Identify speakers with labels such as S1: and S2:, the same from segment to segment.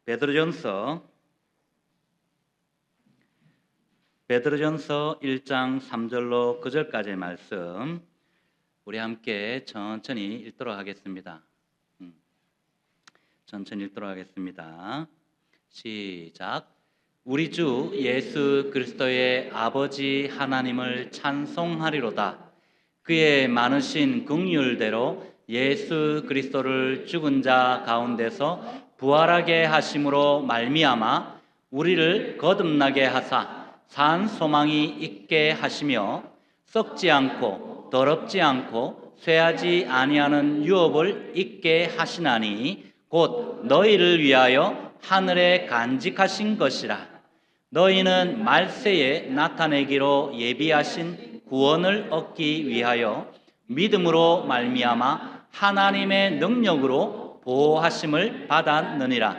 S1: 베드로전서 1장 3절로 9절까지의 말씀 우리 함께 천천히 읽도록 하겠습니다. 천천히 읽도록 하겠습니다. 시작. 우리 주 예수 그리스도의 아버지 하나님을 찬송하리로다. 그의 많으신 긍휼대로 예수 그리스도를 죽은 자 가운데서 부활하게 하심으로 말미암아 우리를 거듭나게 하사 산 소망이 있게 하시며 썩지 않고 더럽지 않고 쇠하지 아니하는 유업을 있게 하시나니 곧 너희를 위하여 하늘에 간직하신 것이라. 너희는 말세에 나타내기로 예비하신 구원을 얻기 위하여 믿음으로 말미암아 하나님의 능력으로 보호하심을 받았느니라.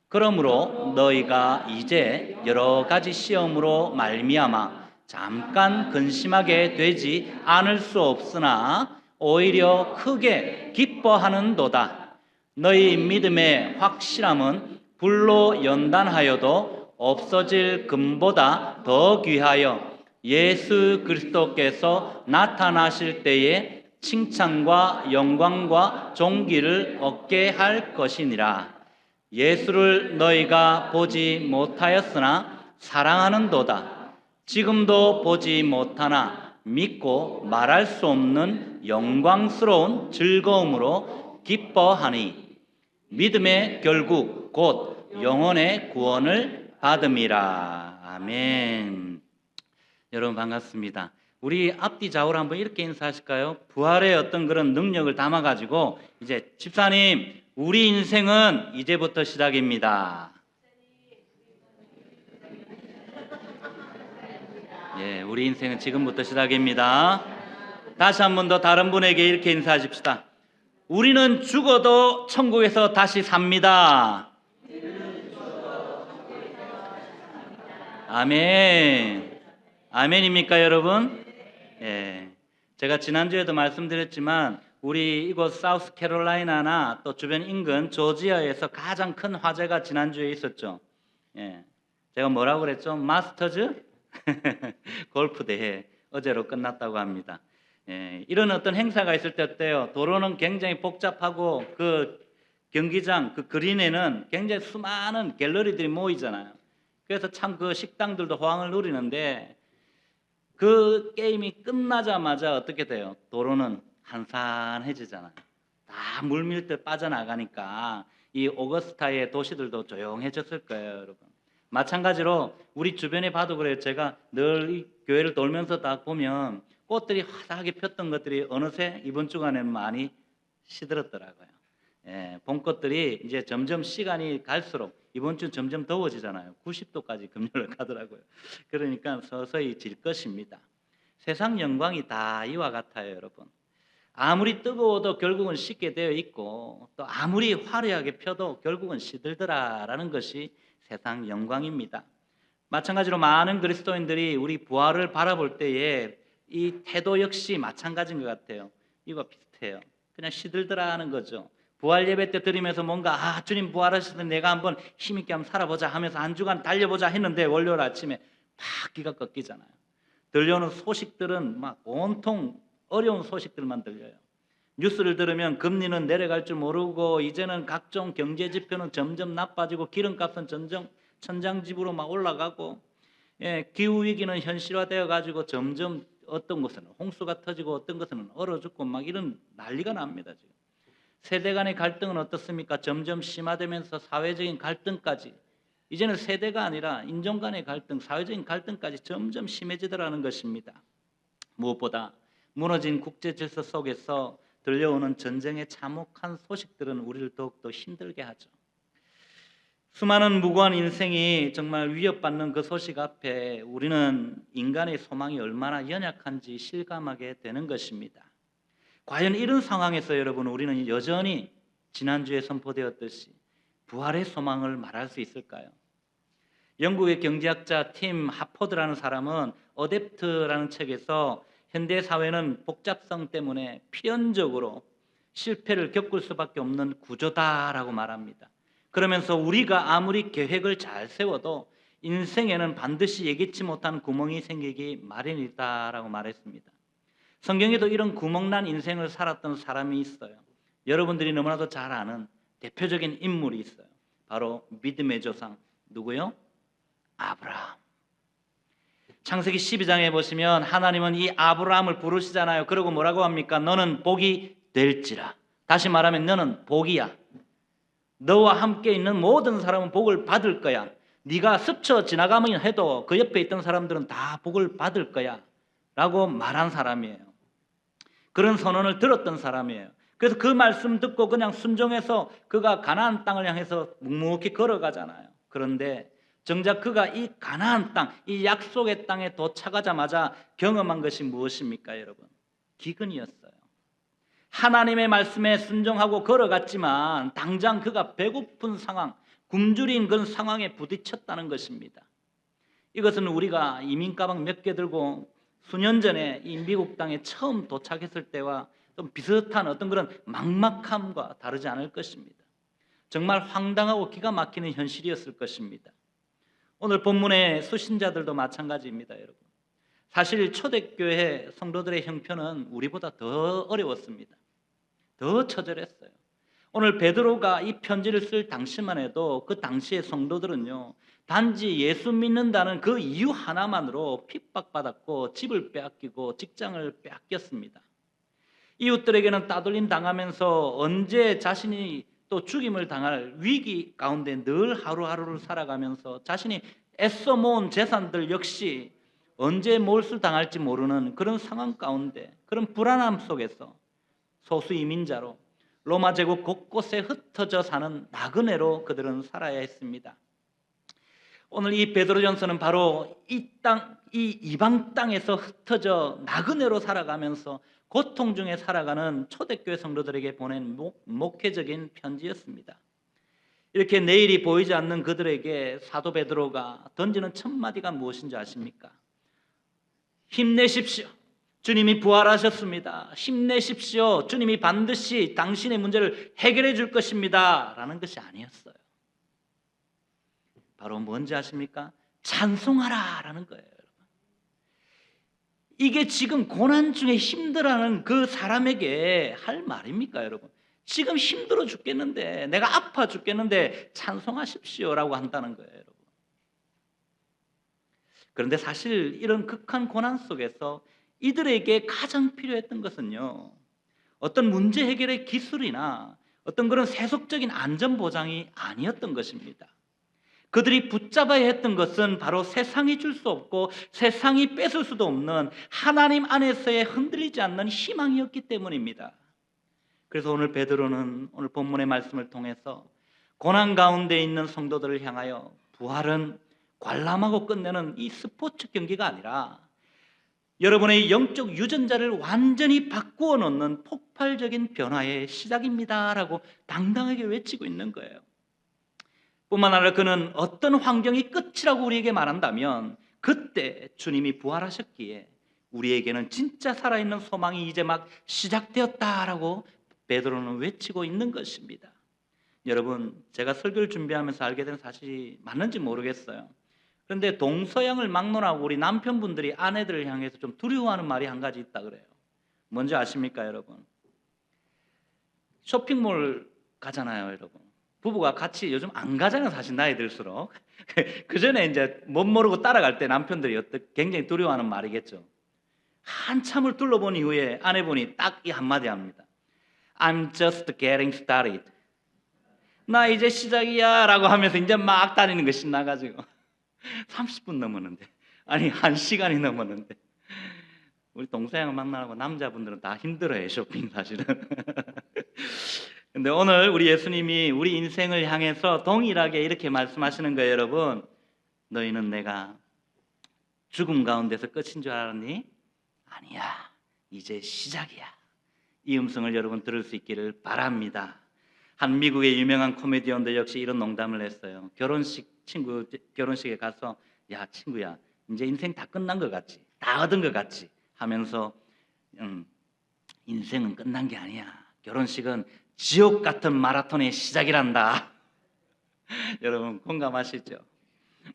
S1: 그러므로 너희가 이제 여러 가지 시험으로 말미암아 잠깐 근심하게 되지 않을 수 없으나 오히려 크게 기뻐하는도다. 너희 믿음의 확실함은 불로 연단하여도 없어질 금보다 더 귀하여 예수 그리스도께서 나타나실 때에 칭찬과 영광과 존귀를 얻게 할 것이니라. 예수를 너희가 보지 못하였으나 사랑하는도다. 지금도 보지 못하나 믿고 말할 수 없는 영광스러운 즐거움으로 기뻐하니 믿음의 결국 곧 영혼의 구원을 받음이라. 아멘. 여러분 반갑습니다. 우리 앞뒤 좌우로 한번 이렇게 인사하실까요? 부활의 어떤 그런 능력을 담아가지고 이제 집사님, 우리 인생은 이제부터 시작입니다. 예, 우리 인생은 지금부터 시작입니다. 다시 한 번 더 다른 분에게 이렇게 인사하십시다. 우리는 죽어도 천국에서 다시 삽니다. 아멘. 아멘입니까, 여러분? 예. 제가 지난주에도 말씀드렸지만 우리 이곳 사우스캐롤라이나나 또 주변 인근 조지아에서 가장 큰 화제가 지난주에 있었죠. 예. 제가 뭐라고 그랬죠? 마스터즈 골프 대회 어제로 끝났다고 합니다. 예. 이런 어떤 행사가 있을 때 어때요? 도로는 굉장히 복잡하고 그 경기장 그 그린에는 굉장히 수많은 갤러리들이 모이잖아요. 그래서 참 그 식당들도 호황을 누리는데 그 게임이 끝나자마자 어떻게 돼요? 도로는 한산해지잖아요. 다 물밀듯 빠져나가니까 이 오거스타의 도시들도 조용해졌을 거예요, 여러분. 마찬가지로 우리 주변에 봐도 그래요. 제가 늘 이 교회를 돌면서 다 보면 꽃들이 화사하게 폈던 것들이 어느새 이번 주간에는 많이 시들었더라고요. 예, 봄꽃들이 이제 점점 시간이 갈수록 이번 주 점점 더워지잖아요. 90도까지 금요일 가더라고요. 그러니까 서서히 질 것입니다. 세상 영광이 다 이와 같아요, 여러분. 아무리 뜨거워도 결국은 식게 되어 있고 또 아무리 화려하게 펴도 결국은 시들더라라는 것이 세상 영광입니다. 마찬가지로 많은 그리스도인들이 우리 부활을 바라볼 때에 이 태도 역시 마찬가지인 것 같아요. 이거 비슷해요. 그냥 시들더라는 거죠. 부활 예배 때 드리면서 뭔가 주님 부활하실 때 내가 한번 힘있게 한번 살아보자 하면서 한 주간 달려보자 했는데 월요일 아침에 팍 기가 꺾이잖아요. 들려오는 소식들은 막 온통 어려운 소식들만 들려요. 뉴스를 들으면 금리는 내려갈 줄 모르고 이제는 각종 경제 지표는 점점 나빠지고 기름값은 점점 천장집으로 막 올라가고 기후 위기는 현실화되어 가지고 점점 어떤 곳은 홍수가 터지고 어떤 곳은 얼어 죽고 막 이런 난리가 납니다. 지금 세대 간의 갈등은 어떻습니까? 점점 심화되면서 사회적인 갈등까지 이제는 세대가 아니라 인종 간의 갈등, 사회적인 갈등까지 점점 심해지더라는 것입니다. 무엇보다 무너진 국제 질서 속에서 들려오는 전쟁의 참혹한 소식들은 우리를 더욱더 힘들게 하죠. 수많은 무고한 인생이 정말 위협받는 그 소식 앞에 우리는 인간의 소망이 얼마나 연약한지 실감하게 되는 것입니다. 과연 이런 상황에서 여러분 우리는 여전히 지난주에 선포되었듯이 부활의 소망을 말할 수 있을까요? 영국의 경제학자 팀 하포드라는 사람은 어댑트라는 책에서 현대 사회는 복잡성 때문에 필연적으로 실패를 겪을 수밖에 없는 구조다라고 말합니다. 그러면서 우리가 아무리 계획을 잘 세워도 인생에는 반드시 예기치 못한 구멍이 생기기 마련이다라고 말했습니다. 성경에도 이런 구멍난 인생을 살았던 사람이 있어요. 여러분들이 너무나도 잘 아는 대표적인 인물이 있어요. 바로 믿음의 조상 누구요? 아브라함. 창세기 12장에 보시면 하나님은 이 아브라함을 부르시잖아요. 그리고 뭐라고 합니까? 너는 복이 될지라. 다시 말하면 너는 복이야. 너와 함께 있는 모든 사람은 복을 받을 거야. 네가 스쳐 지나가면 해도 그 옆에 있던 사람들은 다 복을 받을 거야 라고 말한 사람이에요. 그런 선언을 들었던 사람이에요. 그래서 그 말씀 듣고 그냥 순종해서 그가 가나안 땅을 향해서 묵묵히 걸어가잖아요. 그런데 정작 그가 이 가나안 땅, 이 약속의 땅에 도착하자마자 경험한 것이 무엇입니까, 여러분? 기근이었어요. 하나님의 말씀에 순종하고 걸어갔지만 당장 그가 배고픈 상황, 굶주린 그런 상황에 부딪혔다는 것입니다. 이것은 우리가 이민 가방 몇 개 들고 수년 전에 이 미국 땅에 처음 도착했을 때와 좀 비슷한 어떤 그런 막막함과 다르지 않을 것입니다. 정말 황당하고 기가 막히는 현실이었을 것입니다. 오늘 본문의 수신자들도 마찬가지입니다, 여러분. 사실 초대교회 성도들의 형편은 우리보다 더 어려웠습니다. 더 처절했어요. 오늘 베드로가 이 편지를 쓸 당시만 해도 그 당시의 성도들은요, 단지 예수 믿는다는 그 이유 하나만으로 핍박받았고 집을 빼앗기고 직장을 빼앗겼습니다. 이웃들에게는 따돌림 당하면서 언제 자신이 또 죽임을 당할 위기 가운데 늘 하루하루를 살아가면서 자신이 애써 모은 재산들 역시 언제 몰수당할지 모르는 그런 상황 가운데, 그런 불안함 속에서 소수 이민자로 로마 제국 곳곳에 흩어져 사는 나그네로 그들은 살아야 했습니다. 오늘 이 베드로전서는 바로 이 이방 땅에서 흩어져 나그네로 살아가면서 고통 중에 살아가는 초대교회 성도들에게 보낸 목회적인 편지였습니다. 이렇게 내일이 보이지 않는 그들에게 사도 베드로가 던지는 첫 마디가 무엇인지 아십니까? 힘내십시오. 주님이 부활하셨습니다. 힘내십시오. 주님이 반드시 당신의 문제를 해결해 줄 것입니다. 라는 것이 아니었어요. 바로 뭔지 아십니까? 찬송하라 라는 거예요. 이게 지금 고난 중에 힘들어하는 그 사람에게 할 말입니까, 여러분? 지금 힘들어 죽겠는데, 내가 아파 죽겠는데 찬송하십시오라고 한다는 거예요, 여러분. 그런데 사실 이런 극한 고난 속에서 이들에게 가장 필요했던 것은요, 어떤 문제 해결의 기술이나 어떤 그런 세속적인 안전 보장이 아니었던 것입니다. 그들이 붙잡아야 했던 것은 바로 세상이 줄 수 없고 세상이 뺏을 수도 없는 하나님 안에서의 흔들리지 않는 희망이었기 때문입니다. 그래서 오늘 베드로는 오늘 본문의 말씀을 통해서 고난 가운데 있는 성도들을 향하여 부활은 관람하고 끝내는 이 스포츠 경기가 아니라 여러분의 영적 유전자를 완전히 바꾸어 놓는 폭발적인 변화의 시작입니다라고 당당하게 외치고 있는 거예요. 뿐만 아니라 그는 어떤 환경이 끝이라고 우리에게 말한다면 그때 주님이 부활하셨기에 우리에게는 진짜 살아있는 소망이 이제 막 시작되었다라고 베드로는 외치고 있는 것입니다. 여러분, 제가 설교를 준비하면서 알게 된 사실이 맞는지 모르겠어요. 그런데 동서양을 막론하고 우리 남편분들이 아내들을 향해서 좀 두려워하는 말이 한 가지 있다 그래요. 뭔지 아십니까, 여러분? 쇼핑몰 가잖아요, 여러분. 부부가 같이 요즘 안 가잖아요, 사실 나이 들수록. 그 전에 이제 못 모르고 따라갈 때 남편들이 굉장히 두려워하는 말이겠죠. 한참을 둘러본 이후에 아내분이 딱 이 한마디 합니다. I'm just getting started. 나 이제 시작이야 라고 하면서 이제 막 다니는 거 신나가지고 30분 넘었는데, 아니 1시간이 넘었는데, 우리 동서양을 만나고 남자분들은 다 힘들어요, 쇼핑 사실은. 근데 오늘 우리 예수님이 우리 인생을 향해서 동일하게 이렇게 말씀하시는 거예요, 여러분. 너희는 내가 죽음 가운데서 끝인 줄 알았니? 아니야, 이제 시작이야. 이 음성을 여러분 들을 수 있기를 바랍니다. 한 미국의 유명한 코미디언도 역시 이런 농담을 했어요. 친구 결혼식에 가서, 야 친구야, 이제 인생 다 끝난 것 같지? 다 얻은 것 같지? 하면서 인생은 끝난 게 아니야. 결혼식은 지옥 같은 마라톤의 시작이란다. 여러분 공감하시죠?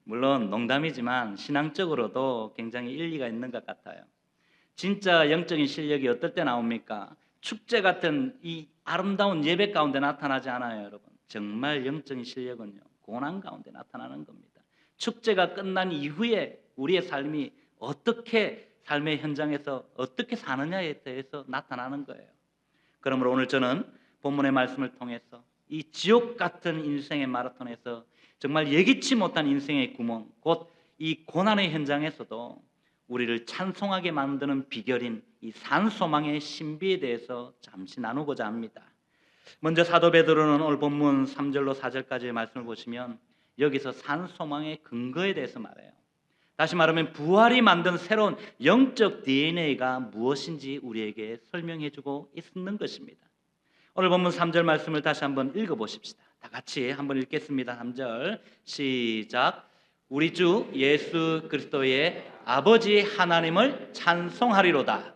S1: 물론 농담이지만 신앙적으로도 굉장히 일리가 있는 것 같아요. 진짜 영적인 실력이 어떨 때 나옵니까? 축제 같은 이 아름다운 예배 가운데 나타나지 않아요, 여러분. 정말 영적인 실력은요, 고난 가운데 나타나는 겁니다. 축제가 끝난 이후에 우리의 삶이 어떻게 삶의 현장에서 어떻게 사느냐에 대해서 나타나는 거예요. 그러므로 오늘 저는 본문의 말씀을 통해서 이 지옥 같은 인생의 마라톤에서 정말 예기치 못한 인생의 구멍, 곧 이 고난의 현장에서도 우리를 찬송하게 만드는 비결인 이 산소망의 신비에 대해서 잠시 나누고자 합니다. 먼저 사도 베드로는 오늘 본문 3절로 4절까지의 말씀을 보시면 여기서 산소망의 근거에 대해서 말해요. 다시 말하면 부활이 만든 새로운 영적 DNA가 무엇인지 우리에게 설명해주고 있는 것입니다. 오늘 본문 3절 말씀을 다시 한번 읽어보십시다. 다 같이 한번 읽겠습니다. 3절 시작. 우리 주 예수 그리스도의 아버지 하나님을 찬송하리로다.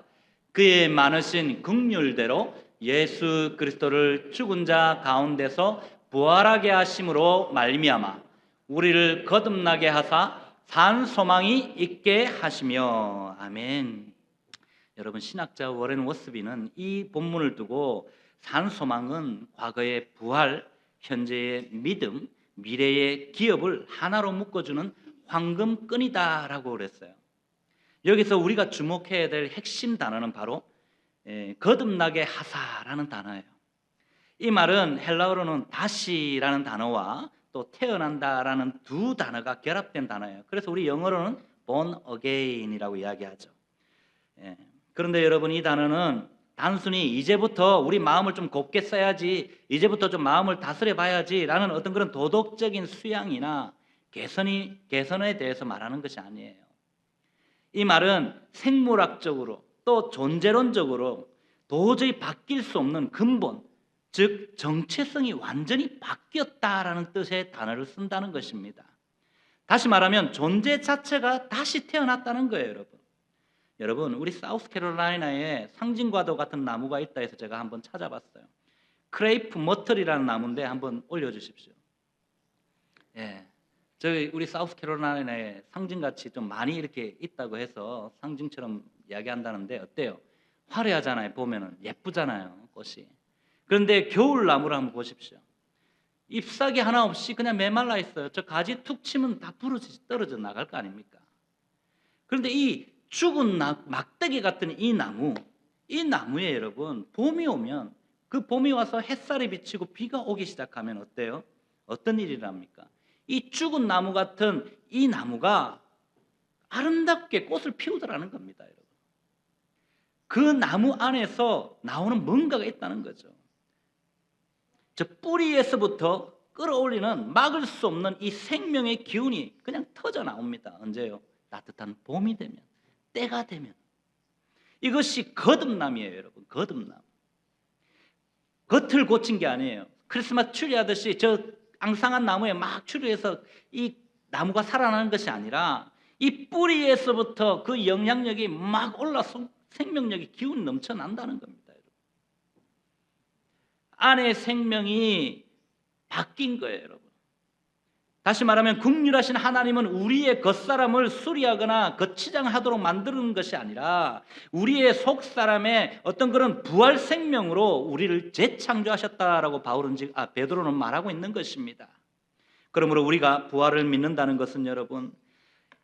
S1: 그의 많으신 긍휼대로 예수 그리스도를 죽은 자 가운데서 부활하게 하심으로 말미암아 우리를 거듭나게 하사 산 소망이 있게 하시며. 아멘. 여러분, 신학자 워렌 워스비는 이 본문을 두고 산 소망은 과거의 부활, 현재의 믿음, 미래의 기업을 하나로 묶어주는 황금끈이다라고 그랬어요. 여기서 우리가 주목해야 될 핵심 단어는 바로 거듭나게 하사라는 단어예요. 이 말은 헬라어로는 다시라는 단어와 또 태어난다라는 두 단어가 결합된 단어예요. 그래서 우리 영어로는 born again이라고 이야기하죠. 그런데 여러분, 이 단어는 단순히 이제부터 우리 마음을 좀 곱게 써야지, 이제부터 좀 마음을 다스려 봐야지 라는 어떤 그런 도덕적인 수양이나 개선에 대해서 말하는 것이 아니에요. 이 말은 생물학적으로 또 존재론적으로 도저히 바뀔 수 없는 근본, 즉 정체성이 완전히 바뀌었다라는 뜻의 단어를 쓴다는 것입니다. 다시 말하면 존재 자체가 다시 태어났다는 거예요, 여러분. 여러분, 우리 사우스캐롤라이나에 상징과도 같은 나무가 있다 해서 제가 한번 찾아봤어요. 크레이프 머틀이라는 나무인데 한번 올려주십시오. 저희 우리 사우스캐롤라이나에 상징같이 좀 많이 이렇게 있다고 해서 상징처럼 이야기한다는데 어때요? 화려하잖아요. 보면은 예쁘잖아요, 꽃이. 그런데 겨울 나무를 한번 보십시오. 잎사귀 하나 없이 그냥 메말라 있어요. 저 가지 툭 치면 다 부러지 떨어져 나갈 거 아닙니까? 그런데 이 죽은 막대기 같은 이 나무에 여러분, 봄이 오면 그 봄이 와서 햇살이 비치고 비가 오기 시작하면 어때요? 어떤 일이랍니까? 이 죽은 나무 같은 이 나무가 아름답게 꽃을 피우더라는 겁니다, 여러분. 그 나무 안에서 나오는 뭔가가 있다는 거죠. 저 뿌리에서부터 끌어올리는 막을 수 없는 이 생명의 기운이 그냥 터져 나옵니다. 언제요? 따뜻한 봄이 되면, 때가 되면. 이것이 거듭남이에요, 여러분. 거듭남. 겉을 고친 게 아니에요. 크리스마스 추리 하듯이 저 앙상한 나무에 막 추리해서 이 나무가 살아나는 것이 아니라 이 뿌리에서부터 그 영향력이 막 올라서 생명력이 기운이 넘쳐난다는 겁니다, 여러분. 안에 생명이 바뀐 거예요, 여러분. 다시 말하면 긍휼하신 하나님은 우리의 겉사람을 수리하거나 겉치장하도록 만드는 것이 아니라 우리의 속사람의 어떤 그런 부활 생명으로 우리를 재창조하셨다라고 베드로는 말하고 있는 것입니다. 그러므로 우리가 부활을 믿는다는 것은 여러분,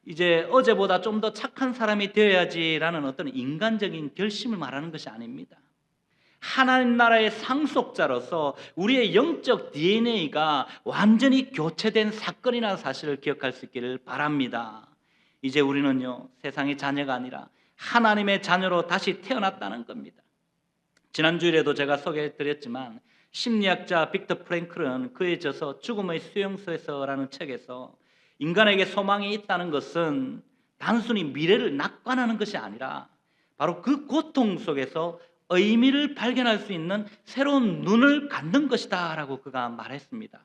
S1: 이제 어제보다 좀 더 착한 사람이 되어야지라는 어떤 인간적인 결심을 말하는 것이 아닙니다. 하나님 나라의 상속자로서 우리의 영적 DNA가 완전히 교체된 사건이라는 사실을 기억할 수 있기를 바랍니다. 이제 우리는요, 세상의 자녀가 아니라 하나님의 자녀로 다시 태어났다는 겁니다. 지난주일에도 제가 소개해드렸지만 심리학자 빅터 프랭클은 그에 져서 죽음의 수용소에서라는 책에서 인간에게 소망이 있다는 것은 단순히 미래를 낙관하는 것이 아니라 바로 그 고통 속에서 의미를 발견할 수 있는 새로운 눈을 갖는 것이다 라고 그가 말했습니다.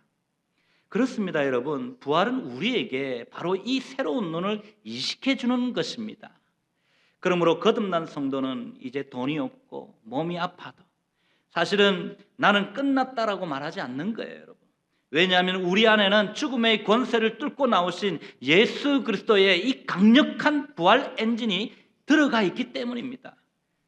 S1: 그렇습니다, 여러분. 부활은 우리에게 바로 이 새로운 눈을 이식해 주는 것입니다. 그러므로 거듭난 성도는 이제 돈이 없고 몸이 아파도 사실은 나는 끝났다라고 말하지 않는 거예요, 여러분. 왜냐하면 우리 안에는 죽음의 권세를 뚫고 나오신 예수 그리스도의 이 강력한 부활 엔진이 들어가 있기 때문입니다.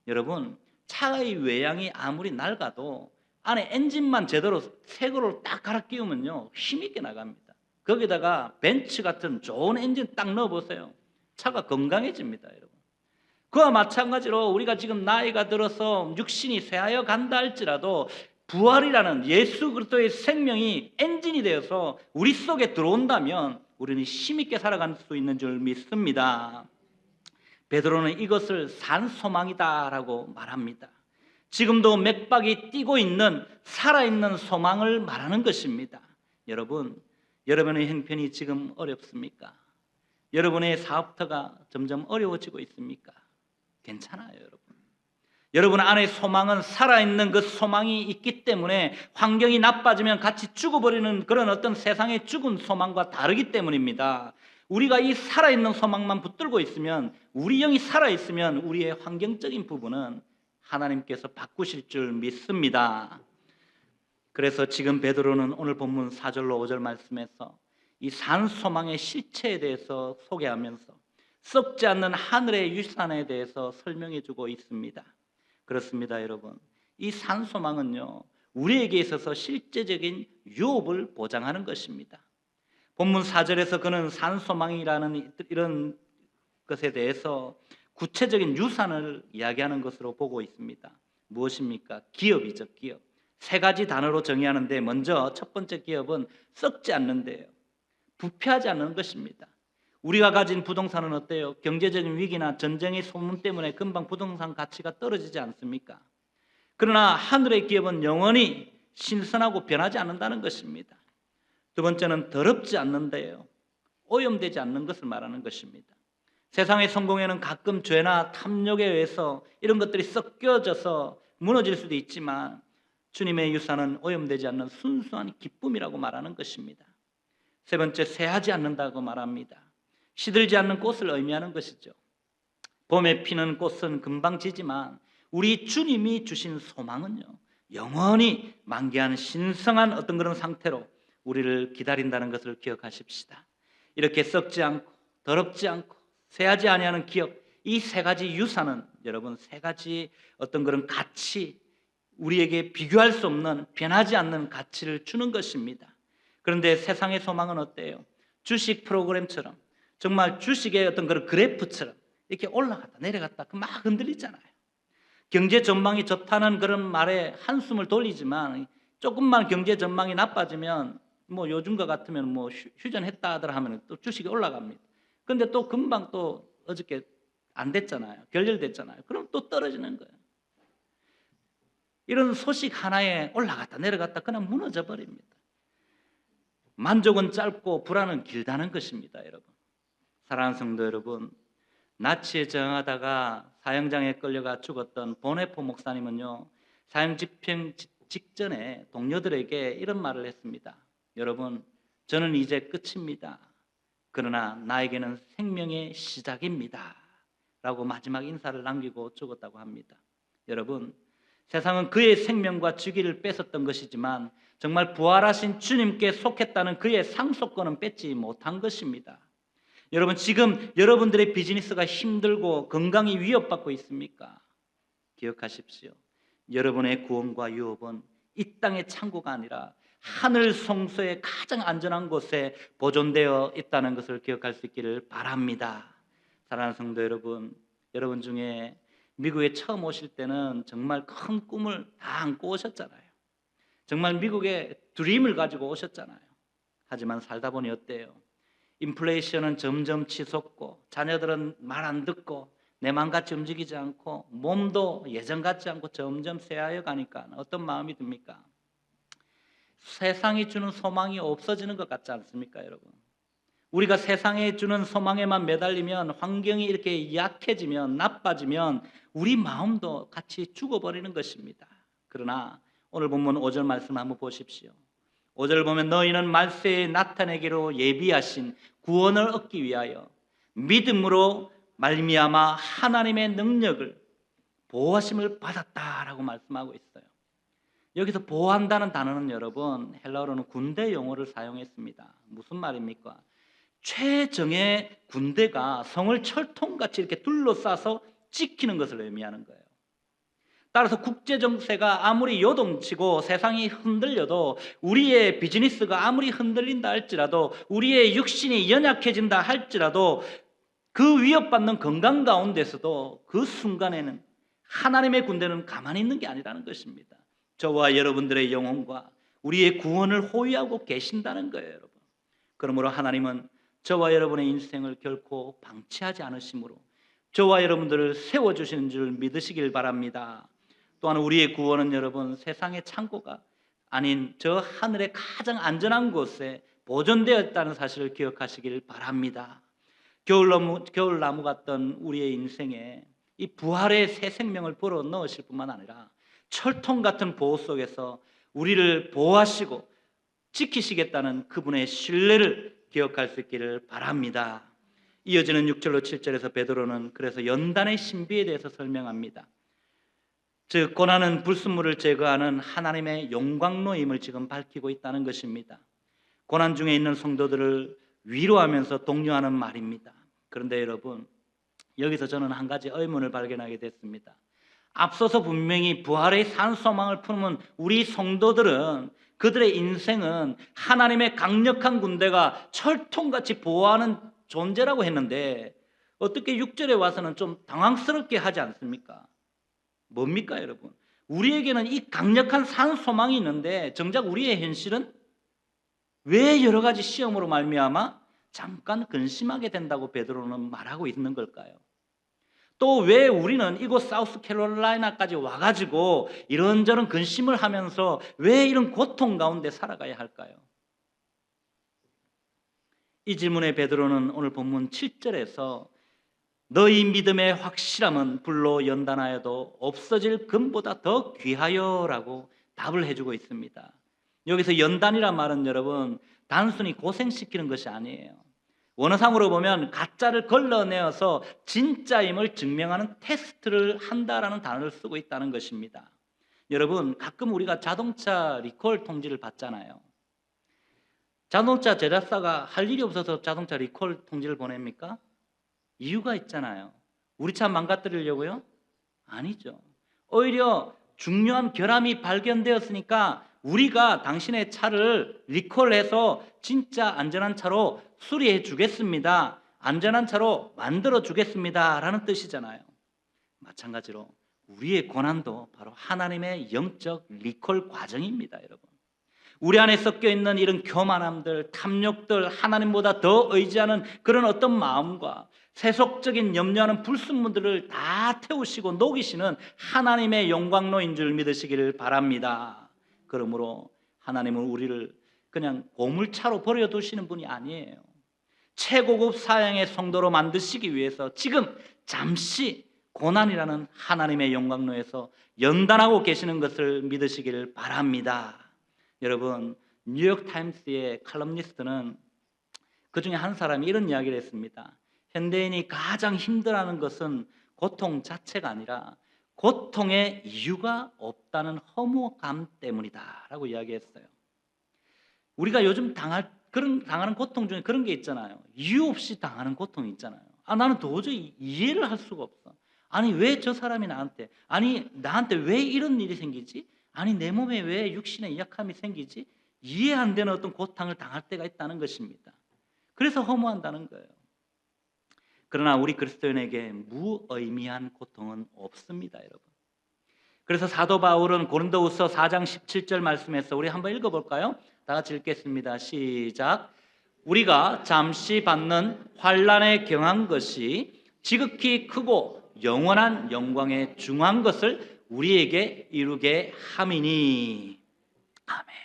S1: 여러분, 차의 외양이 아무리 낡아도 안에 엔진만 제대로 새 거로 딱 갈아 끼우면요 힘있게 나갑니다. 거기다가 벤츠 같은 좋은 엔진 딱 넣어보세요. 차가 건강해집니다. 여러분, 그와 마찬가지로 우리가 지금 나이가 들어서 육신이 쇠하여 간다 할지라도 부활이라는 예수 그리스도의 생명이 엔진이 되어서 우리 속에 들어온다면 우리는 힘있게 살아갈 수 있는 줄 믿습니다. 베드로는 이것을 산 소망이다라고 말합니다. 지금도 맥박이 뛰고 있는 살아있는 소망을 말하는 것입니다. 여러분, 여러분의 형편이 지금 어렵습니까? 여러분의 사업터가 점점 어려워지고 있습니까? 괜찮아요, 여러분. 여러분 안에 소망은 살아있는 그 소망이 있기 때문에 환경이 나빠지면 같이 죽어버리는 그런 어떤 세상의 죽은 소망과 다르기 때문입니다. 우리가 이 살아있는 소망만 붙들고 있으면, 우리 영이 살아있으면 우리의 환경적인 부분은 하나님께서 바꾸실 줄 믿습니다. 그래서 지금 베드로는 오늘 본문 4절로 5절 말씀에서 이 산 소망의 실체에 대해서 소개하면서 썩지 않는 하늘의 유산에 대해서 설명해 주고 있습니다. 그렇습니다, 여러분. 이 산 소망은요, 우리에게 있어서 실제적인 유업을 보장하는 것입니다. 본문 4절에서 그는 산 소망이라는 이런 것에 대해서 구체적인 유산을 이야기하는 것으로 보고 있습니다. 무엇입니까? 기업이죠, 기업. 세 가지 단어로 정의하는데 먼저 첫 번째 기업은 썩지 않는데요, 부패하지 않는 것입니다. 우리가 가진 부동산은 어때요? 경제적인 위기나 전쟁의 소문 때문에 금방 부동산 가치가 떨어지지 않습니까? 그러나 하늘의 기업은 영원히 신선하고 변하지 않는다는 것입니다. 두 번째는 더럽지 않는데요, 오염되지 않는 것을 말하는 것입니다. 세상의 성공에는 가끔 죄나 탐욕에 의해서 이런 것들이 섞여져서 무너질 수도 있지만 주님의 유산은 오염되지 않는 순수한 기쁨이라고 말하는 것입니다. 세 번째, 새하지 않는다고 말합니다. 시들지 않는 꽃을 의미하는 것이죠. 봄에 피는 꽃은 금방 지지만 우리 주님이 주신 소망은요, 영원히 만개한 신성한 어떤 그런 상태로 우리를 기다린다는 것을 기억하십시다. 이렇게 썩지 않고 더럽지 않고 새하지 아니하는 기업, 이 세 가지 유산은 여러분 세 가지 어떤 그런 가치, 우리에게 비교할 수 없는 변하지 않는 가치를 주는 것입니다. 그런데 세상의 소망은 어때요? 주식 프로그램처럼, 정말 주식의 어떤 그런 그래프처럼 이렇게 올라갔다 내려갔다 막 흔들리잖아요. 경제 전망이 좋다는 그런 말에 한숨을 돌리지만 조금만 경제 전망이 나빠지면 뭐 요즘과 같으면 뭐 휴전했다 하더라 하면 또 주식이 올라갑니다. 그런데 또 금방 또 어저께 안 됐잖아요. 결렬됐잖아요. 그럼 또 떨어지는 거예요. 이런 소식 하나에 올라갔다 내려갔다 그냥 무너져 버립니다. 만족은 짧고 불안은 길다는 것입니다, 여러분. 사랑하는 성도 여러분, 나치에 저항하다가 사형장에 끌려가 죽었던 보네포 목사님은요, 사형 집행 직전에 동료들에게 이런 말을 했습니다. 여러분, 저는 이제 끝입니다. 그러나 나에게는 생명의 시작입니다. 라고 마지막 인사를 남기고 죽었다고 합니다. 여러분, 세상은 그의 생명과 주기를 뺏었던 것이지만 정말 부활하신 주님께 속했다는 그의 상속권은 뺏지 못한 것입니다. 여러분, 지금 여러분들의 비즈니스가 힘들고 건강이 위협받고 있습니까? 기억하십시오. 여러분의 구원과 유업은 이 땅의 창고가 아니라 하늘 성소의 가장 안전한 곳에 보존되어 있다는 것을 기억할 수 있기를 바랍니다. 사랑하는 성도 여러분, 여러분 중에 미국에 처음 오실 때는 정말 큰 꿈을 다 안고 오셨잖아요. 정말 미국의 드림을 가지고 오셨잖아요. 하지만 살다 보니 어때요? 인플레이션은 점점 치솟고 자녀들은 말 안 듣고 내 마음같이 움직이지 않고 몸도 예전 같지 않고 점점 쇠하여 가니까 어떤 마음이 듭니까? 세상이 주는 소망이 없어지는 것 같지 않습니까, 여러분? 우리가 세상에 주는 소망에만 매달리면, 환경이 이렇게 약해지면, 나빠지면 우리 마음도 같이 죽어버리는 것입니다. 그러나 오늘 본문 5절 말씀 한번 보십시오. 5절 보면 너희는 말세에 나타내기로 예비하신 구원을 얻기 위하여 믿음으로 말미암아 하나님의 능력을 보호하심을 받았다라고 말씀하고 있어요. 여기서 보호한다는 단어는 여러분 헬라어로는 군대 용어를 사용했습니다. 무슨 말입니까? 최정예 군대가 성을 철통같이 이렇게 둘러싸서 지키는 것을 의미하는 거예요. 따라서 국제 정세가 아무리 요동치고 세상이 흔들려도, 우리의 비즈니스가 아무리 흔들린다 할지라도, 우리의 육신이 연약해진다 할지라도, 그 위협받는 건강 가운데서도 그 순간에는 하나님의 군대는 가만히 있는 게 아니라는 것입니다. 저와 여러분들의 영혼과 우리의 구원을 호위하고 계신다는 거예요, 여러분. 그러므로 하나님은 저와 여러분의 인생을 결코 방치하지 않으시므로 저와 여러분들을 세워주시는 줄 믿으시길 바랍니다. 또한 우리의 구원은 여러분 세상의 창고가 아닌 저 하늘의 가장 안전한 곳에 보존되어 있다는 사실을 기억하시길 바랍니다. 겨울나무 같던 우리의 인생에 이 부활의 새 생명을 불어 넣으실 뿐만 아니라 철통 같은 보호 속에서 우리를 보호하시고 지키시겠다는 그분의 신뢰를 기억할 수 있기를 바랍니다. 이어지는 6절로 7절에서 베드로는 그래서 연단의 신비에 대해서 설명합니다. 즉 고난은 불순물을 제거하는 하나님의 영광로임을 지금 밝히고 있다는 것입니다. 고난 중에 있는 성도들을 위로하면서 독려하는 말입니다. 그런데 여러분, 여기서 저는 한 가지 의문을 발견하게 됐습니다. 앞서서 분명히 부활의 산 소망을 품은 우리 성도들은, 그들의 인생은 하나님의 강력한 군대가 철통같이 보호하는 존재라고 했는데 어떻게 6절에 와서는 좀 당황스럽게 하지 않습니까? 뭡니까 여러분? 우리에게는 이 강력한 산 소망이 있는데 정작 우리의 현실은 왜 여러 가지 시험으로 말미암아 잠깐 근심하게 된다고 베드로는 말하고 있는 걸까요? 또 왜 우리는 이곳 사우스캐롤라이나까지 와가지고 이런저런 근심을 하면서 왜 이런 고통 가운데 살아가야 할까요? 이 질문에 베드로는 오늘 본문 7절에서 너희 믿음의 확실함은 불로 연단하여도 없어질 금보다 더 귀하여라고 답을 해주고 있습니다. 여기서 연단이란 말은 여러분 단순히 고생시키는 것이 아니에요. 원어상으로 보면 가짜를 걸러내어서 진짜임을 증명하는 테스트를 한다라는 단어를 쓰고 있다는 것입니다. 여러분 가끔 우리가 자동차 리콜 통지를 받잖아요. 자동차 제작사가 할 일이 없어서 자동차 리콜 통지를 보냅니까? 이유가 있잖아요. 우리 차 망가뜨리려고요? 아니죠. 오히려 중요한 결함이 발견되었으니까 우리가 당신의 차를 리콜해서 진짜 안전한 차로 수리해 주겠습니다. 안전한 차로 만들어 주겠습니다. 라는 뜻이잖아요. 마찬가지로 우리의 고난도 바로 하나님의 영적 리콜 과정입니다, 여러분. 우리 안에 섞여 있는 이런 교만함들, 탐욕들, 하나님보다 더 의지하는 그런 어떤 마음과 세속적인 염려하는 불순물들을 다 태우시고 녹이시는 하나님의 영광로인 줄 믿으시기를 바랍니다. 그러므로 하나님은 우리를 그냥 고물차로 버려두시는 분이 아니에요. 최고급 사양의 성도로 만드시기 위해서 지금 잠시 고난이라는 하나님의 영광로에서 연단하고 계시는 것을 믿으시기를 바랍니다. 여러분, 뉴욕타임스의 칼럼니스트는 그 중에 한 사람이 이런 이야기를 했습니다. 현대인이 가장 힘들어하는 것은 고통 자체가 아니라 고통의 이유가 없다는 허무감 때문이다 라고 이야기했어요. 우리가 요즘 당하는 고통 중에 그런 게 있잖아요. 이유 없이 당하는 고통이 있잖아요. 나는 도저히 이해를 할 수가 없어. 아니 왜 저 사람이 나한테, 아니 나한테 왜 이런 일이 생기지? 아니 내 몸에 왜 육신의 약함이 생기지? 이해 안 되는 어떤 고통을 당할 때가 있다는 것입니다. 그래서 허무한다는 거예요. 그러나 우리 그리스도인에게 무의미한 고통은 없습니다, 여러분. 그래서 사도 바울은 고린도후서 4장 17절 말씀에서 우리 한번 읽어볼까요? 다 같이 읽겠습니다. 시작. 우리가 잠시 받는 환난에 경한 것이 지극히 크고 영원한 영광에 중한 것을 우리에게 이루게 함이니. 아멘.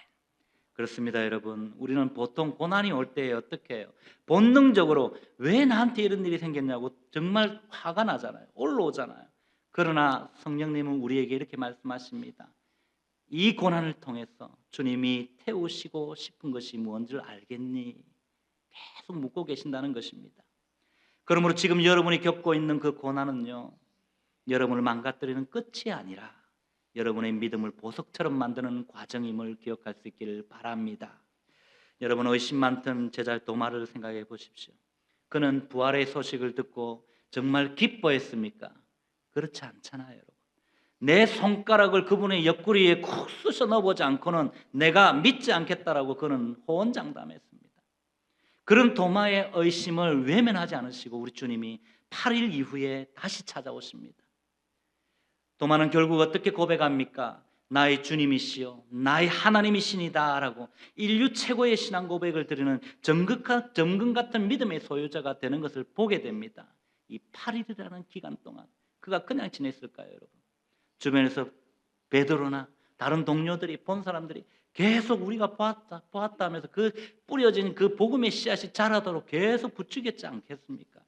S1: 그렇습니다, 여러분. 우리는 보통 고난이 올 때 어떻게 해요? 본능적으로 왜 나한테 이런 일이 생겼냐고 정말 화가 나잖아요. 올라오잖아요. 그러나 성령님은 우리에게 이렇게 말씀하십니다. 이 고난을 통해서 주님이 태우시고 싶은 것이 뭔지를 알겠니? 계속 묻고 계신다는 것입니다. 그러므로 지금 여러분이 겪고 있는 그 고난은요, 여러분을 망가뜨리는 끝이 아니라 여러분의 믿음을 보석처럼 만드는 과정임을 기억할 수 있기를 바랍니다. 여러분, 의심 많던 제자 도마를 생각해 보십시오. 그는 부활의 소식을 듣고 정말 기뻐했습니까? 그렇지 않잖아요, 여러분. 내 손가락을 그분의 옆구리에 쿡 쑤셔 넣어보지 않고는 내가 믿지 않겠다라고 그는 호언장담했습니다. 그런 도마의 의심을 외면하지 않으시고 우리 주님이 8일 이후에 다시 찾아오십니다. 도마는 결국 어떻게 고백합니까? 나의 주님이시여 나의 하나님이시니다 라고 인류 최고의 신앙 고백을 드리는 정금 같은 믿음의 소유자가 되는 것을 보게 됩니다. 이 8일이라는 기간 동안 그가 그냥 지냈을까요, 여러분? 주변에서 베드로나 다른 동료들이 본 사람들이 계속 우리가 보았다 하면서 그 뿌려진 그 복음의 씨앗이 자라도록 계속 부추겼지 않겠습니까?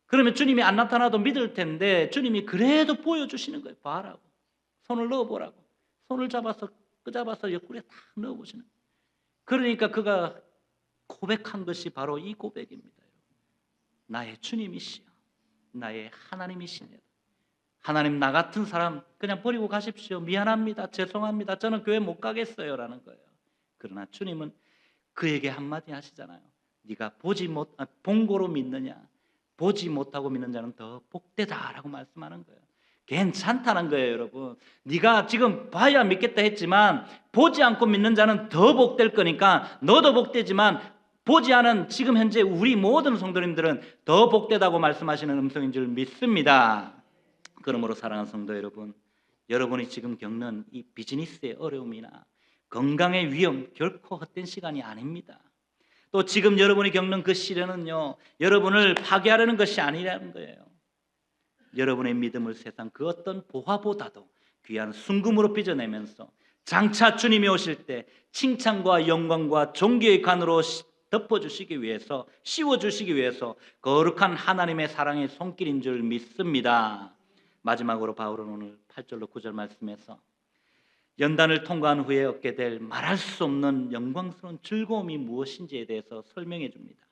S1: 그러면 주님이 안 나타나도 믿을 텐데 주님이 그래도 보여주시는 거예요. 봐라고. 손을 넣어보라고. 손을 잡아서 끄잡아서 옆구리에 딱 넣어보시는 거예요. 그러니까 그가 고백한 것이 바로 이 고백입니다. 나의 주님이시여 나의 하나님이시네. 하나님, 나 같은 사람 그냥 버리고 가십시오. 미안합니다. 죄송합니다. 저는 교회 못 가겠어요 라는 거예요. 그러나 주님은 그에게 한마디 하시잖아요. 네가 본고로 믿느냐 보지 못하고 믿는 자는 더 복되다라고 말씀하는 거예요. 괜찮다는 거예요, 여러분. 네가 지금 봐야 믿겠다 했지만 보지 않고 믿는 자는 더 복될 거니까 너도 복되지만 보지 않은 지금 현재 우리 모든 성도님들은 더 복되다고 말씀하시는 음성인 줄 믿습니다. 그러므로 사랑하는 성도 여러분, 여러분이 지금 겪는 이 비즈니스의 어려움이나 건강의 위험 결코 헛된 시간이 아닙니다. 또 지금 여러분이 겪는 그 시련은요, 여러분을 파괴하려는 것이 아니라는 거예요. 여러분의 믿음을 세상 그 어떤 보화보다도 귀한 순금으로 빚어내면서 장차 주님이 오실 때 칭찬과 영광과 존귀의 관으로 덮어주시기 위해서, 씌워주시기 위해서 거룩한 하나님의 사랑의 손길인 줄 믿습니다. 마지막으로 바울은 오늘 8절로 9절 말씀에서 연단을 통과한 후에 얻게 될 말할 수 없는 영광스러운 즐거움이 무엇인지에 대해서 설명해 줍니다.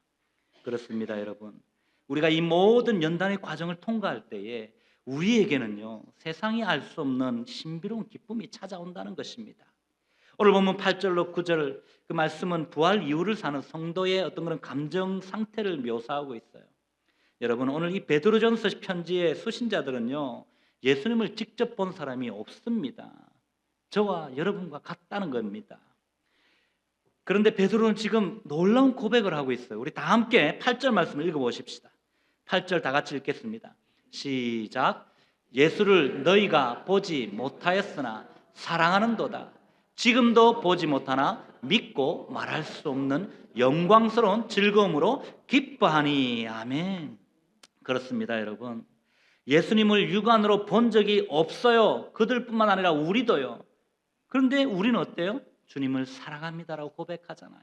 S1: 그렇습니다, 여러분. 우리가 이 모든 연단의 과정을 통과할 때에 우리에게는요, 세상이 알 수 없는 신비로운 기쁨이 찾아온다는 것입니다. 오늘 보면 8절로 9절 그 말씀은 부활 이후를 사는 성도의 어떤 그런 감정 상태를 묘사하고 있어요. 여러분, 오늘 이 베드로전서 편지의 수신자들은요, 예수님을 직접 본 사람이 없습니다. 저와 여러분과 같다는 겁니다. 그런데 베드로는 지금 놀라운 고백을 하고 있어요. 우리 다 함께 8절 말씀을 읽어보십시다. 8절 다 같이 읽겠습니다. 시작. 예수를 너희가 보지 못하였으나 사랑하는도다. 지금도 보지 못하나 믿고 말할 수 없는 영광스러운 즐거움으로 기뻐하니. 아멘. 그렇습니다, 여러분. 예수님을 육안으로 본 적이 없어요. 그들뿐만 아니라 우리도요. 그런데 우리는 어때요? 주님을 사랑합니다라고 고백하잖아요.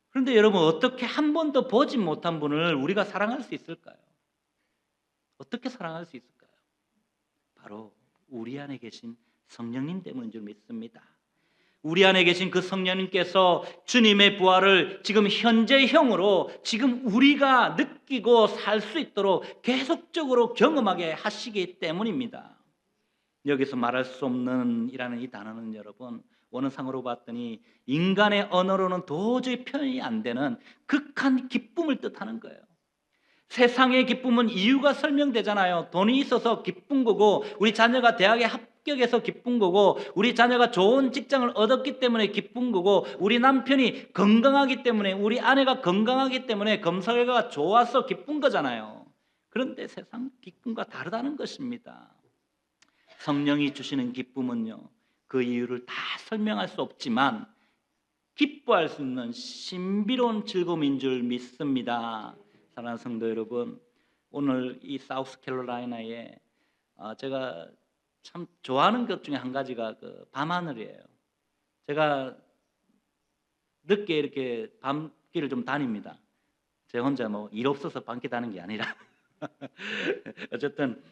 S1: 그런데 여러분, 어떻게 한 번도 보지 못한 분을 우리가 사랑할 수 있을까요? 어떻게 사랑할 수 있을까요? 바로 우리 안에 계신 성령님 때문인 줄 믿습니다. 우리 안에 계신 그 성령님께서 주님의 부활을 지금 현재형으로 지금 우리가 느끼고 살 수 있도록 계속적으로 경험하게 하시기 때문입니다. 여기서 말할 수 없는 이라는 이 단어는 여러분, 원어상으로 봤더니 인간의 언어로는 도저히 표현이 안 되는 극한 기쁨을 뜻하는 거예요. 세상의 기쁨은 이유가 설명되잖아요. 돈이 있어서 기쁜 거고, 우리 자녀가 대학에 합격해서 기쁜 거고, 우리 자녀가 좋은 직장을 얻었기 때문에 기쁜 거고, 우리 남편이 건강하기 때문에, 우리 아내가 건강하기 때문에 검사결과가 좋아서 기쁜 거잖아요. 그런데 세상 기쁨과 다르다는 것입니다. 성령이 주시는 기쁨은요, 그 이유를 다 설명할 수 없지만 기뻐할 수 있는 신비로운 즐거움인 줄 믿습니다. 사랑하는 성도 여러분, 오늘 이 사우스캐롤라이나에 제가 참 좋아하는 것 중에 한 가지가 그 밤하늘이에요. 제가 늦게 이렇게 밤길을 좀 다닙니다. 제가 혼자 뭐 일 없어서 밤길 다니는 게 아니라 어쨌든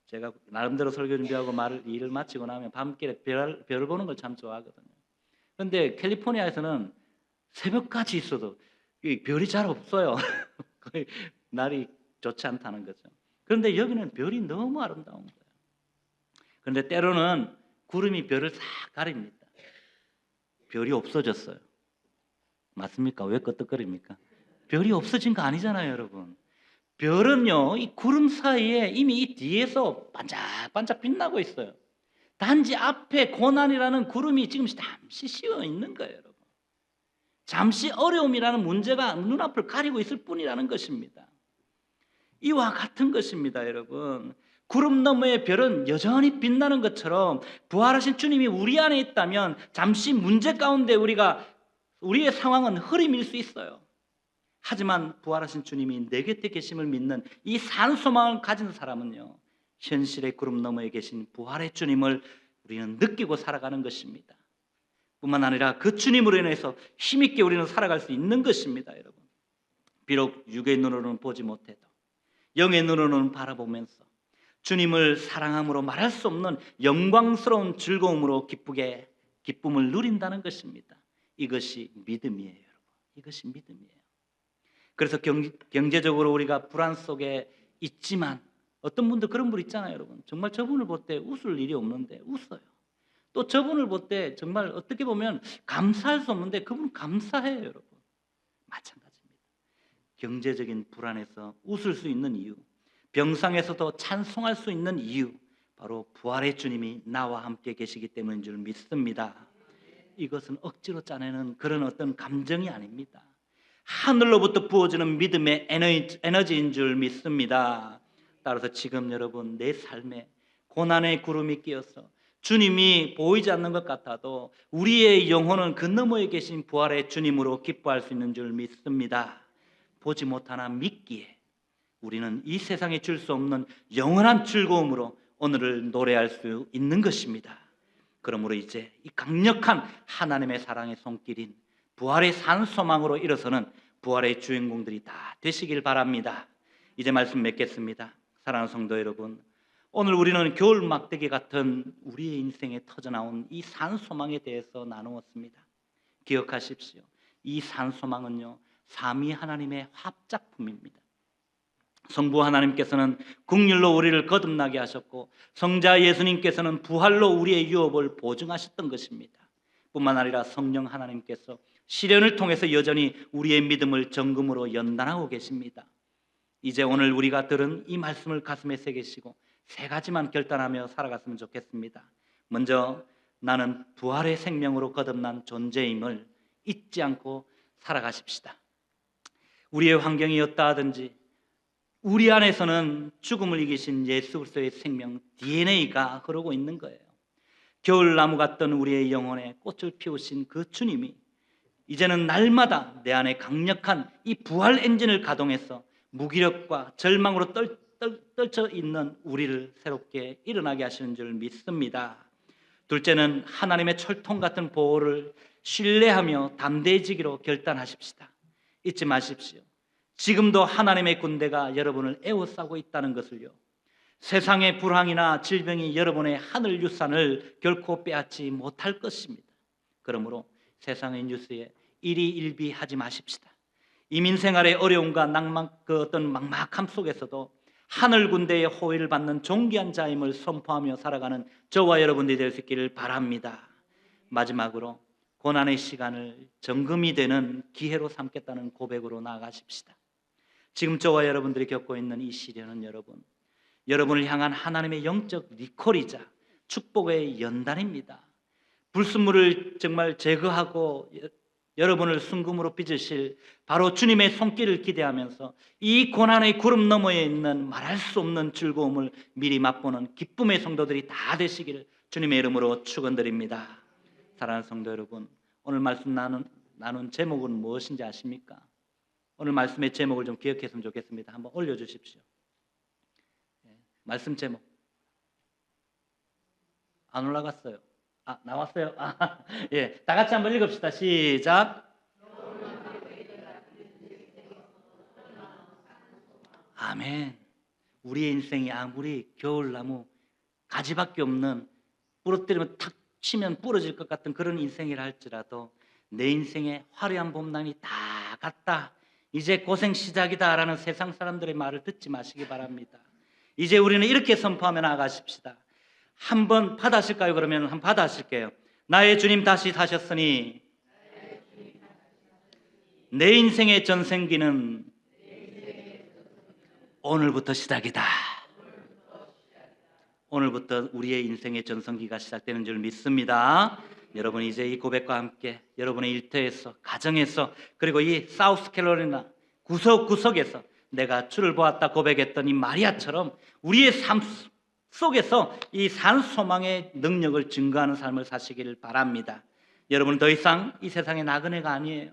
S1: 제가 나름대로 설교 준비하고 일을 마치고 나면 밤길에 별을 보는 걸 참 좋아하거든요. 그런데 캘리포니아에서는 새벽까지 있어도 별이 잘 없어요. 거의 날이 좋지 않다는 거죠. 그런데 여기는 별이 너무 아름다운 거예요. 그런데 때로는 구름이 별을 싹 가립니다. 별이 없어졌어요. 맞습니까? 왜 끄떡거립니까? 별이 없어진 거 아니잖아요, 여러분. 별은요, 이 구름 사이에 이미 이 뒤에서 반짝반짝 빛나고 있어요. 단지 앞에 고난이라는 구름이 지금 잠시 씌워 있는 거예요, 여러분. 잠시 어려움이라는 문제가 눈앞을 가리고 있을 뿐이라는 것입니다. 이와 같은 것입니다, 여러분. 구름 너머의 별은 여전히 빛나는 것처럼 부활하신 주님이 우리 안에 있다면 잠시 문제 가운데 우리의 상황은 흐림일 수 있어요. 하지만 부활하신 주님이 내 곁에 계심을 믿는 이 산 소망을 가진 사람은요, 현실의 구름 너머에 계신 부활의 주님을 우리는 느끼고 살아가는 것입니다. 뿐만 아니라 그 주님으로 인해서 힘있게 우리는 살아갈 수 있는 것입니다, 여러분. 비록 육의 눈으로는 보지 못해도 영의 눈으로는 바라보면서 주님을 사랑함으로 말할 수 없는 영광스러운 즐거움으로 기쁨을 누린다는 것입니다. 이것이 믿음이에요, 여러분. 이것이 믿음이에요. 그래서 경제적으로 우리가 불안 속에 있지만 어떤 분들 그런 분 있잖아요, 여러분. 정말 저분을 볼 때 웃을 일이 없는데 웃어요. 또 저분을 볼 때 정말 어떻게 보면 감사할 수 없는데 그분 감사해요, 여러분. 마찬가지입니다. 경제적인 불안에서 웃을 수 있는 이유, 병상에서도 찬송할 수 있는 이유, 바로 부활의 주님이 나와 함께 계시기 때문인 줄 믿습니다. 이것은 억지로 짜내는 그런 어떤 감정이 아닙니다. 하늘로부터 부어지는 믿음의 에너지인 줄 믿습니다. 따라서 지금 여러분, 내 삶에 고난의 구름이 끼어서 주님이 보이지 않는 것 같아도 우리의 영혼은 그 너머에 계신 부활의 주님으로 기뻐할 수 있는 줄 믿습니다. 보지 못하나 믿기에 우리는 이 세상에 줄 수 없는 영원한 즐거움으로 오늘을 노래할 수 있는 것입니다. 그러므로 이제 이 강력한 하나님의 사랑의 손길인 부활의 산 소망으로 일어서는 부활의 주인공들이 다 되시길 바랍니다. 이제 말씀 맺겠습니다. 사랑하는 성도 여러분, 오늘 우리는 겨울 막대기 같은 우리의 인생에 터져나온 이 산 소망에 대해서 나누었습니다. 기억하십시오. 이 산 소망은요, 삼위 하나님의 합작품입니다. 성부 하나님께서는 국률로 우리를 거듭나게 하셨고 성자 예수님께서는 부활로 우리의 유업을 보증하셨던 것입니다. 뿐만 아니라 성령 하나님께서 시련을 통해서 여전히 우리의 믿음을 정금으로 연단하고 계십니다. 이제 오늘 우리가 들은 이 말씀을 가슴에 새기시고 세 가지만 결단하며 살아갔으면 좋겠습니다. 먼저, 나는 부활의 생명으로 거듭난 존재임을 잊지 않고 살아가십시다. 우리의 환경이 어떠하든지 우리 안에서는 죽음을 이기신 예수 그리스도의 생명 DNA가 흐르고 있는 거예요. 겨울나무 같던 우리의 영혼에 꽃을 피우신 그 주님이 이제는 날마다 내 안에 강력한 이 부활 엔진을 가동해서 무기력과 절망으로 떨쳐 있는 우리를 새롭게 일어나게 하시는 줄 믿습니다. 둘째는 하나님의 철통 같은 보호를 신뢰하며 담대해지기로 결단하십시다. 잊지 마십시오. 지금도 하나님의 군대가 여러분을 에워싸고 있다는 것을요, 세상의 불황이나 질병이 여러분의 하늘 유산을 결코 빼앗지 못할 것입니다. 그러므로 세상의 뉴스에 일희일비하지 마십시다. 이민생활의 어려움과 어떤 막막함 속에서도 하늘 군대의 호위를 받는 존귀한 자임을 선포하며 살아가는 저와 여러분들이 될 수 있기를 바랍니다. 마지막으로 고난의 시간을 정금이 되는 기회로 삼겠다는 고백으로 나아가십시다. 지금 저와 여러분들이 겪고 있는 이 시련은 여러분을 향한 하나님의 영적 리콜이자 축복의 연단입니다. 불순물을 정말 제거하고 여러분을 순금으로 빚으실 바로 주님의 손길을 기대하면서 이 고난의 구름 너머에 있는 말할 수 없는 즐거움을 미리 맛보는 기쁨의 성도들이 다 되시기를 주님의 이름으로 축원드립니다. 사랑하는 성도 여러분, 오늘 말씀 나눈 제목은 무엇인지 아십니까? 오늘 말씀의 제목을 좀 기억했으면 좋겠습니다. 한번 올려주십시오. 말씀 제목 안 올라갔어요. 나왔어요. 예, 다 같이 한번 읽읍시다. 시작. 아멘. 우리의 인생이 아무리 겨울나무 가지밖에 없는 부러뜨리면 탁 치면 부러질 것 같은 그런 인생이라 할지라도 내 인생에 화려한 봄날이 다 갔다, 이제 고생 시작이다라는 세상 사람들의 말을 듣지 마시기 바랍니다. 이제 우리는 이렇게 선포하며 나아가십시다. 한번 받아실까요? 그러면 한번 받아실게요. 나의 주님 다시 사셨으니 내 인생의 전생기는 오늘부터 시작이다. 오늘부터 우리의 인생의 전성기가 시작되는 줄 믿습니다. 여러분 이제 이 고백과 함께 여러분의 일터에서, 가정에서, 그리고 이 사우스캐롤라이나 구석구석에서 내가 주를 보았다 고백했던 이 마리아처럼 우리의 삶 속에서 이 산 소망의 능력을 증거하는 삶을 사시기를 바랍니다. 여러분 더 이상 이 세상의 나그네가 아니에요.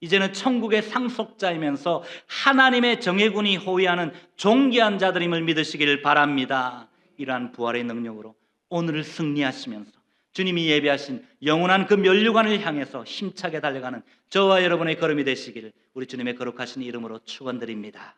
S1: 이제는 천국의 상속자이면서 하나님의 정예군이 호위하는 존귀한 자들임을 믿으시기를 바랍니다. 이러한 부활의 능력으로 오늘을 승리하시면서 주님이 예비하신 영원한 그 면류관을 향해서 힘차게 달려가는 저와 여러분의 걸음이 되시기를 우리 주님의 거룩하신 이름으로 축원드립니다.